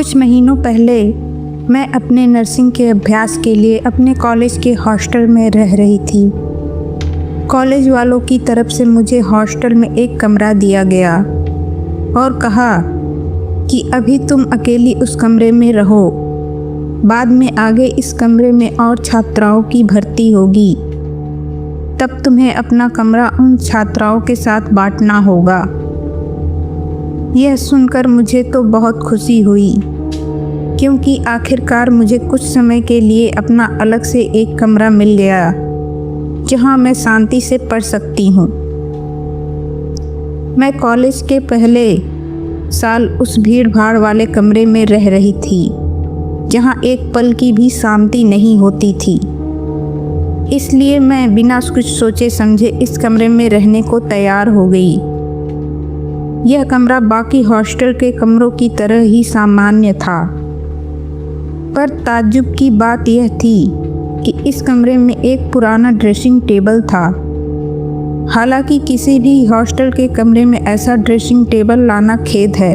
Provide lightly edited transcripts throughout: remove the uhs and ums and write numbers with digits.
कुछ महीनों पहले मैं अपने नर्सिंग के अभ्यास के लिए अपने कॉलेज के हॉस्टल में रह रही थी। कॉलेज वालों की तरफ से मुझे हॉस्टल में एक कमरा दिया गया और कहा कि अभी तुम अकेली उस कमरे में रहो, बाद में आगे इस कमरे में और छात्राओं की भर्ती होगी, तब तुम्हें अपना कमरा उन छात्राओं के साथ बांटना होगा। यह सुनकर मुझे तो बहुत खुशी हुई, क्योंकि आखिरकार मुझे कुछ समय के लिए अपना अलग से एक कमरा मिल गया जहां मैं शांति से पढ़ सकती हूँ। मैं कॉलेज के पहले साल उस भीड़ भाड़ वाले कमरे में रह रही थी जहां एक पल की भी शांति नहीं होती थी। इसलिए मैं बिना कुछ सोचे समझे इस कमरे में रहने को तैयार हो गई। यह कमरा बाकी हॉस्टल के कमरों की तरह ही सामान्य था, पर ताज्जुब की बात यह थी कि इस कमरे में एक पुराना ड्रेसिंग टेबल था। हालांकि किसी भी हॉस्टल के कमरे में ऐसा ड्रेसिंग टेबल लाना खेद है,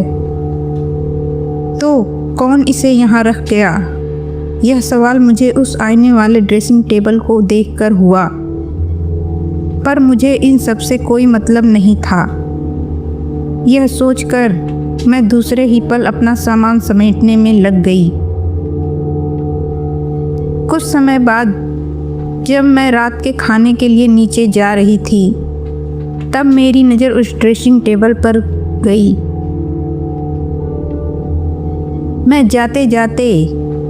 तो कौन इसे यहाँ रख गया? यह सवाल मुझे उस आईने वाले ड्रेसिंग टेबल को देखकर हुआ, पर मुझे इन सब से कोई मतलब नहीं था। यह सोचकर मैं दूसरे ही पल अपना सामान समेटने में लग गई। कुछ समय बाद जब मैं रात के खाने के लिए नीचे जा रही थी, तब मेरी नज़र उस ड्रेसिंग टेबल पर गई। मैं जाते जाते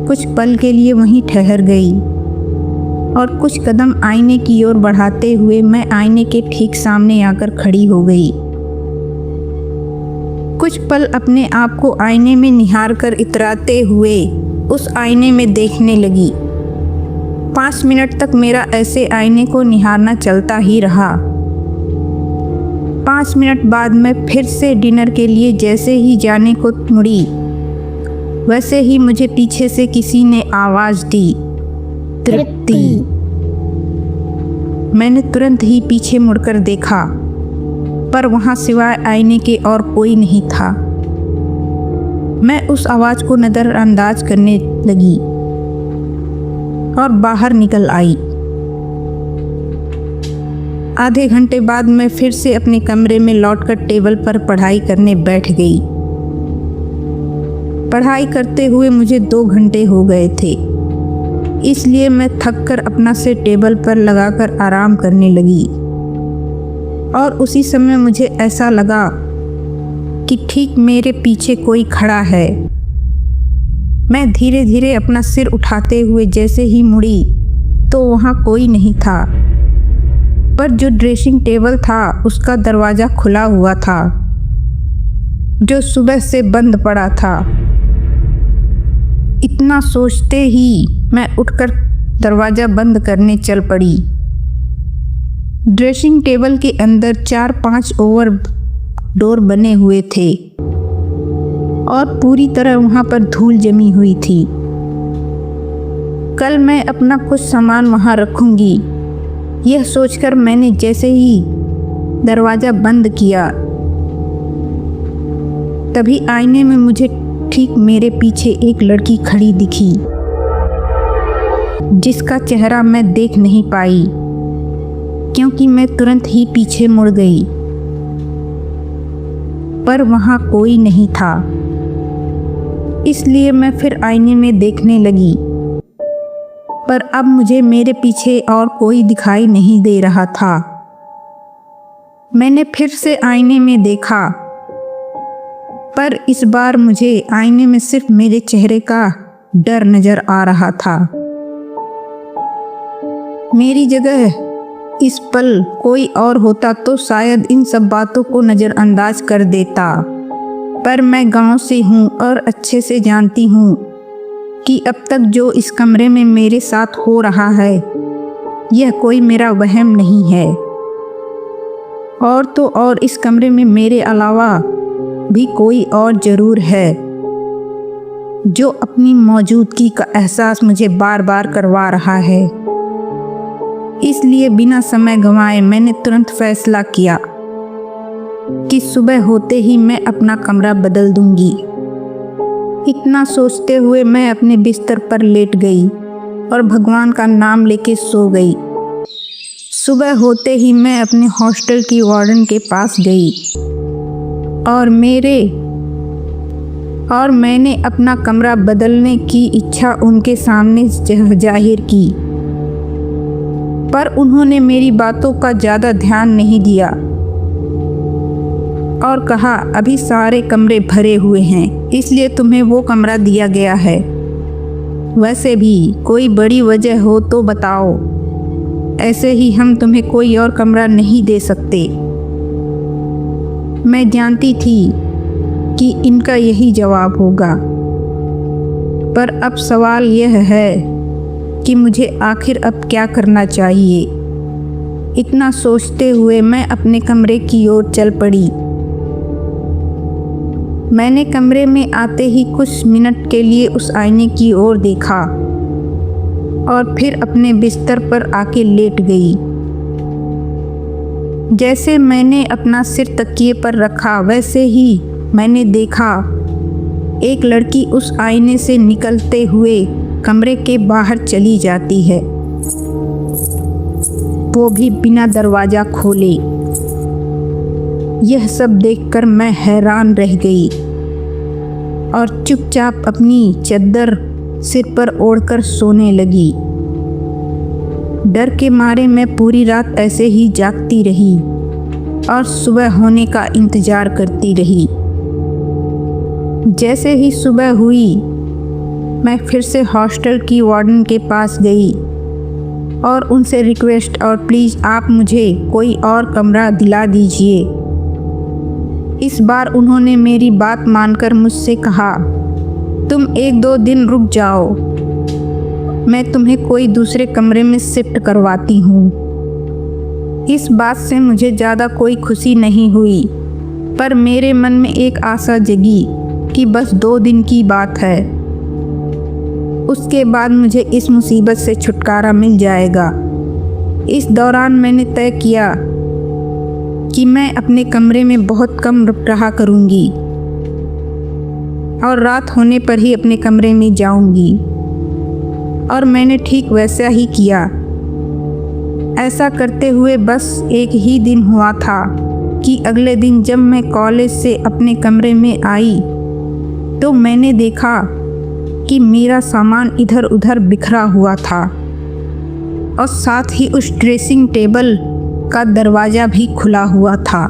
कुछ पल के लिए वहीं ठहर गई और कुछ कदम आईने की ओर बढ़ाते हुए मैं आईने के ठीक सामने आकर खड़ी हो गई। कुछ पल अपने आप को आईने में निहार कर इतराते हुए उस आईने में देखने लगी। 5 मिनट तक मेरा ऐसे आईने को निहारना चलता ही रहा। 5 मिनट बाद मैं फिर से डिनर के लिए जैसे ही जाने को मुड़ी, वैसे ही मुझे पीछे से किसी ने आवाज़ दी, तृप्ति। मैंने तुरंत ही पीछे मुड़कर देखा, पर वहाँ सिवाय आईने के और कोई नहीं था। मैं उस आवाज़ को नज़रअंदाज करने लगी और बाहर निकल आई। आधे घंटे बाद मैं फिर से अपने कमरे में लौटकर टेबल पर पढ़ाई करने बैठ गई। पढ़ाई करते हुए मुझे 2 घंटे हो गए थे, इसलिए मैं थककर अपना सिर टेबल पर लगाकर आराम करने लगी। और उसी समय मुझे ऐसा लगा कि ठीक मेरे पीछे कोई खड़ा है। मैं धीरे धीरे अपना सिर उठाते हुए जैसे ही मुड़ी तो वहाँ कोई नहीं था, पर जो ड्रेसिंग टेबल था उसका दरवाज़ा खुला हुआ था, जो सुबह से बंद पड़ा था। इतना सोचते ही मैं उठकर दरवाज़ा बंद करने चल पड़ी। ड्रेसिंग टेबल के अंदर 4-5 ओवर डोर बने हुए थे और पूरी तरह वहाँ पर धूल जमी हुई थी। कल मैं अपना कुछ सामान वहाँ रखूँगी, यह सोचकर मैंने जैसे ही दरवाज़ा बंद किया, तभी आईने में मुझे ठीक मेरे पीछे एक लड़की खड़ी दिखी, जिसका चेहरा मैं देख नहीं पाई क्योंकि मैं तुरंत ही पीछे मुड़ गई। पर वहाँ कोई नहीं था, इसलिए मैं फिर आईने में देखने लगी, पर अब मुझे मेरे पीछे और कोई दिखाई नहीं दे रहा था। मैंने फिर से आईने में देखा, पर इस बार मुझे आईने में सिर्फ मेरे चेहरे का डर नजर आ रहा था। मेरी जगह इस पल कोई और होता तो शायद इन सब बातों को नज़रअंदाज कर देता, पर मैं गांव से हूँ और अच्छे से जानती हूँ कि अब तक जो इस कमरे में मेरे साथ हो रहा है यह कोई मेरा वहम नहीं है। और तो और इस कमरे में मेरे अलावा भी कोई और ज़रूर है जो अपनी मौजूदगी का एहसास मुझे बार बार करवा रहा है। इसलिए बिना समय गंवाए मैंने तुरंत फैसला किया कि सुबह होते ही मैं अपना कमरा बदल दूंगी। इतना सोचते हुए मैं अपने बिस्तर पर लेट गई और भगवान का नाम लेके सो गई। सुबह होते ही मैं अपने हॉस्टल की वार्डन के पास गई और मैंने अपना कमरा बदलने की इच्छा उनके सामने जाहिर की, पर उन्होंने मेरी बातों का ज़्यादा ध्यान नहीं दिया और कहा, अभी सारे कमरे भरे हुए हैं, इसलिए तुम्हें वो कमरा दिया गया है। वैसे भी कोई बड़ी वजह हो तो बताओ, ऐसे ही हम तुम्हें कोई और कमरा नहीं दे सकते। मैं जानती थी कि इनका यही जवाब होगा, पर अब सवाल यह है कि मुझे आखिर अब क्या करना चाहिए। इतना सोचते हुए मैं अपने कमरे की ओर चल पड़ी। मैंने कमरे में आते ही कुछ मिनट के लिए उस आईने की ओर देखा और फिर अपने बिस्तर पर आके लेट गई। जैसे मैंने अपना सिर तकिए पर रखा, वैसे ही मैंने देखा एक लड़की उस आईने से निकलते हुए कमरे के बाहर चली जाती है, वो भी बिना दरवाज़ा खोले। यह सब देखकर मैं हैरान रह गई और चुपचाप अपनी चादर सिर पर ओढ़कर सोने लगी। डर के मारे मैं पूरी रात ऐसे ही जागती रही और सुबह होने का इंतज़ार करती रही। जैसे ही सुबह हुई, मैं फिर से हॉस्टल की वार्डन के पास गई और उनसे रिक्वेस्ट और प्लीज़ आप मुझे कोई और कमरा दिला दीजिए। इस बार उन्होंने मेरी बात मानकर मुझसे कहा, तुम 1-2 दिन रुक जाओ, मैं तुम्हें कोई दूसरे कमरे में शिफ्ट करवाती हूँ। इस बात से मुझे ज़्यादा कोई खुशी नहीं हुई, पर मेरे मन में एक आशा जगी कि बस 2 दिन की बात है, उसके बाद मुझे इस मुसीबत से छुटकारा मिल जाएगा। इस दौरान मैंने तय किया कि मैं अपने कमरे में बहुत कम रहा करूँगी और रात होने पर ही अपने कमरे में जाऊँगी, और मैंने ठीक वैसा ही किया। ऐसा करते हुए बस एक ही दिन हुआ था कि अगले दिन जब मैं कॉलेज से अपने कमरे में आई तो मैंने देखा कि मेरा सामान इधर उधर बिखरा हुआ था और साथ ही उस ड्रेसिंग टेबल का दरवाज़ा भी खुला हुआ था।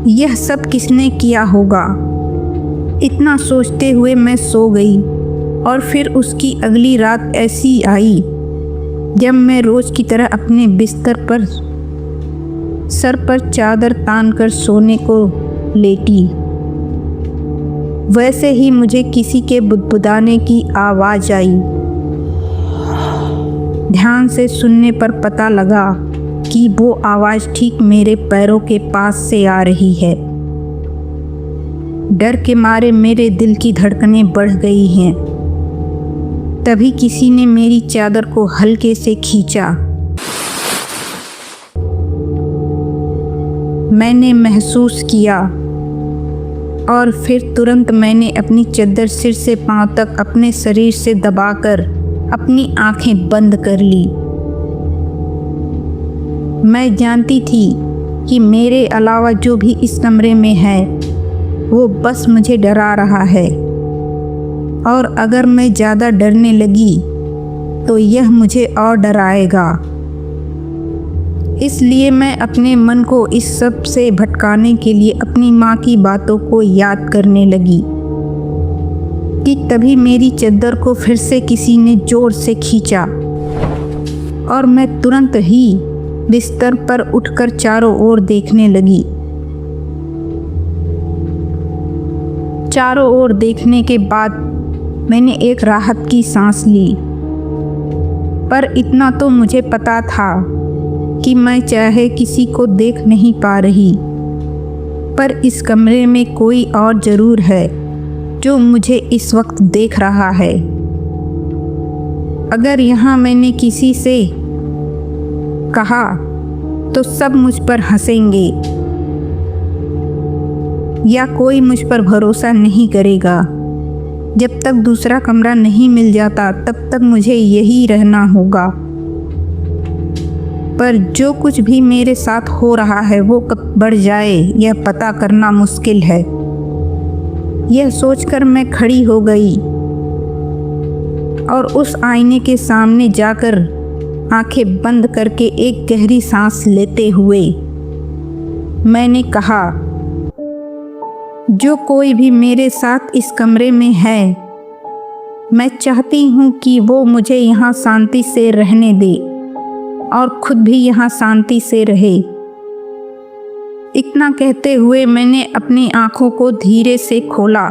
यह सब किसने किया होगा? इतना सोचते हुए मैं सो गई और फिर उसकी अगली रात ऐसी आई जब मैं रोज़ की तरह अपने बिस्तर पर सर पर चादर तान कर सोने को लेटी। वैसे ही मुझे किसी के बुदबुदाने की आवाज़ आई। ध्यान से सुनने पर पता लगा कि वो आवाज़ ठीक मेरे पैरों के पास से आ रही है। डर के मारे मेरे दिल की धड़कनें बढ़ गई हैं। तभी किसी ने मेरी चादर को हल्के से खींचा। मैंने महसूस किया और फिर तुरंत मैंने अपनी चादर सिर से पांव तक अपने शरीर से दबाकर अपनी आंखें बंद कर ली। मैं जानती थी कि मेरे अलावा जो भी इस कमरे में है वो बस मुझे डरा रहा है, और अगर मैं ज़्यादा डरने लगी तो यह मुझे और डराएगा। इसलिए मैं अपने मन को इस सब से भटकाने के लिए अपनी माँ की बातों को याद करने लगी कि तभी मेरी चादर को फिर से किसी ने जोर से खींचा और मैं तुरंत ही बिस्तर पर उठकर चारों ओर देखने लगी। चारों ओर देखने के बाद मैंने एक राहत की सांस ली, पर इतना तो मुझे पता था कि मैं चाहे किसी को देख नहीं पा रही, पर इस कमरे में कोई और ज़रूर है जो मुझे इस वक्त देख रहा है। अगर यहाँ मैंने किसी से कहा तो सब मुझ पर हंसेंगे। या कोई मुझ पर भरोसा नहीं करेगा। जब तक दूसरा कमरा नहीं मिल जाता तब तक मुझे यही रहना होगा। पर जो कुछ भी मेरे साथ हो रहा है वो कब बढ़ जाए यह पता करना मुश्किल है। यह सोचकर मैं खड़ी हो गई और उस आईने के सामने जाकर आंखें बंद करके एक गहरी सांस लेते हुए मैंने कहा, जो कोई भी मेरे साथ इस कमरे में है, मैं चाहती हूँ कि वो मुझे यहाँ शांति से रहने दे और खुद भी यहाँ शांति से रहे। इतना कहते हुए मैंने अपनी आंखों को धीरे से खोला।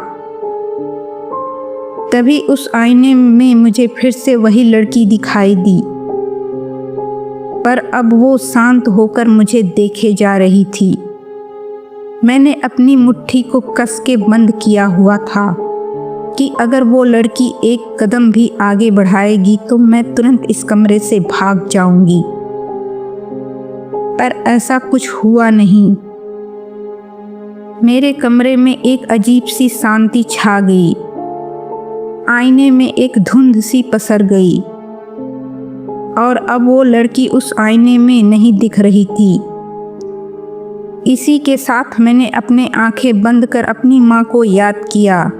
तभी उस आईने में मुझे फिर से वही लड़की दिखाई दी, पर अब वो शांत होकर मुझे देखे जा रही थी। मैंने अपनी मुट्ठी को कस के बंद किया हुआ था कि अगर वो लड़की एक कदम भी आगे बढ़ाएगी तो मैं तुरंत इस कमरे से भाग जाऊंगी। पर ऐसा कुछ हुआ नहीं। मेरे कमरे में एक अजीब सी शांति छा गई। आईने में एक धुंध सी पसर गई और अब वो लड़की उस आईने में नहीं दिख रही थी। इसी के साथ मैंने अपने आंखें बंद कर अपनी माँ को याद किया,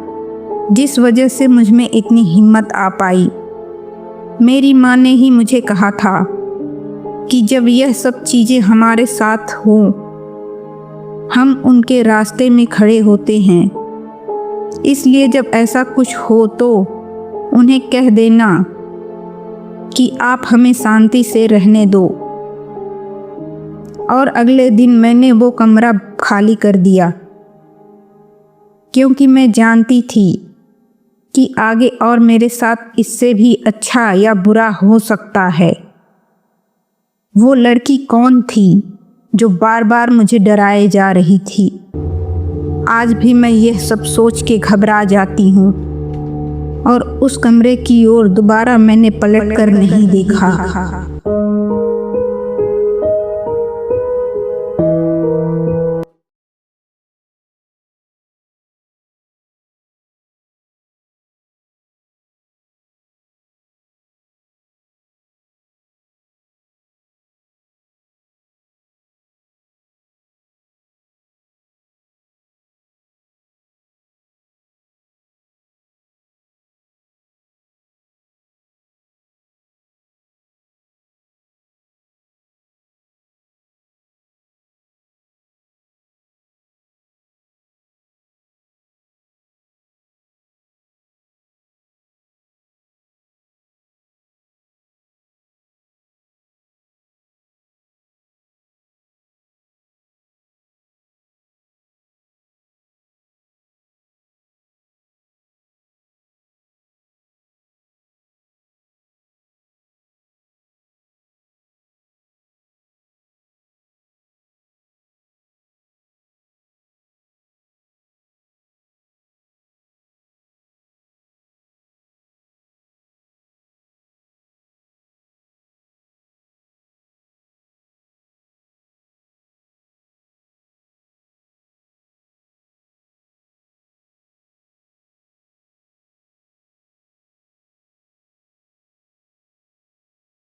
जिस वजह से मुझ में इतनी हिम्मत आ पाई। मेरी माँ ने ही मुझे कहा था कि जब यह सब चीज़ें हमारे साथ हों, हम उनके रास्ते में खड़े होते हैं। इसलिए जब ऐसा कुछ हो तो उन्हें कह देना कि आप हमें शांति से रहने दो। और अगले दिन मैंने वो कमरा खाली कर दिया, क्योंकि मैं जानती थी कि आगे और मेरे साथ इससे भी अच्छा या बुरा हो सकता है। वो लड़की कौन थी जो बार बार मुझे डराए जा रही थी? आज भी मैं यह सब सोच के घबरा जाती हूँ और उस कमरे की ओर दोबारा मैंने पलट कर नहीं देखा।